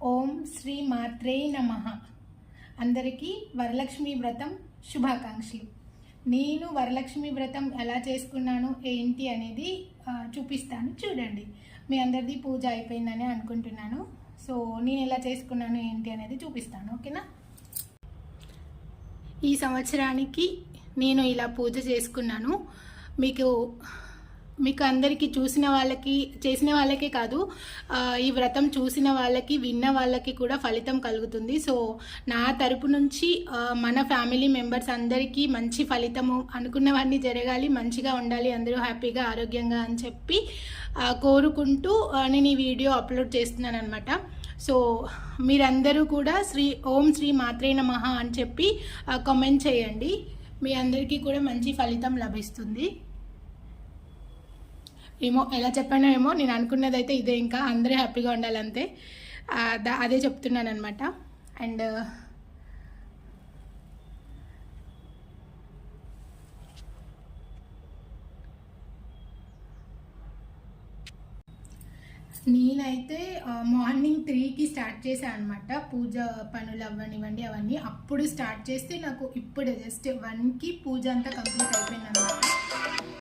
ఓం శ్రీ మాత్రే నమః. అందరికీ వరలక్ష్మి వ్రతం శుభాకాంక్షలు. నేను వరలక్ష్మి వ్రతం ఎలా చేసుకున్నాను ఏంటి అనేది చూపిస్తాను, చూడండి. మీ అందరిది పూజ అయిపోయిందని అనుకుంటున్నాను. సో నేను ఎలా చేసుకున్నాను ఏంటి అనేది చూపిస్తాను, ఓకేనా? ఈ సంవత్సరానికి నేను ఇలా పూజ చేసుకున్నాను. మీకు అందరికీ చూసిన వాళ్ళకి, చేసిన వాళ్ళకే కాదు, ఈ వ్రతం చూసిన వాళ్ళకి, విన్న వాళ్ళకి కూడా ఫలితం కలుగుతుంది. సో నా తరపు నుంచి మన ఫ్యామిలీ మెంబర్స్ అందరికీ మంచి ఫలితము, అనుకున్నవన్నీ జరగాలి, మంచిగా ఉండాలి, అందరూ హ్యాపీగా ఆరోగ్యంగా అని చెప్పి కోరుకుంటూ నేను ఈ వీడియో అప్లోడ్ చేస్తున్నాను అనమాట. సో మీరందరూ కూడా ఓం శ్రీ మాత్రే నమః అని చెప్పి కామెంట్ చేయండి. మీ అందరికీ కూడా మంచి ఫలితం లభిస్తుంది. ఏమో ఎలా చెప్పానో ఏమో, నేను అనుకున్నదైతే ఇదే. ఇంకా అందరూ హ్యాపీగా ఉండాలంతే, అదే చెప్తున్నాను అనమాట. అండ్ నేనైతే మార్నింగ్ 3కి స్టార్ట్ చేశాను అనమాట. పూజ పనులు అవ్వనివ్వండి అవన్నీ అప్పుడు స్టార్ట్ చేస్తే నాకు ఇప్పుడు జస్ట్ 1కి పూజ అంతా కంప్లీట్ అయిపోయింది అనమాట.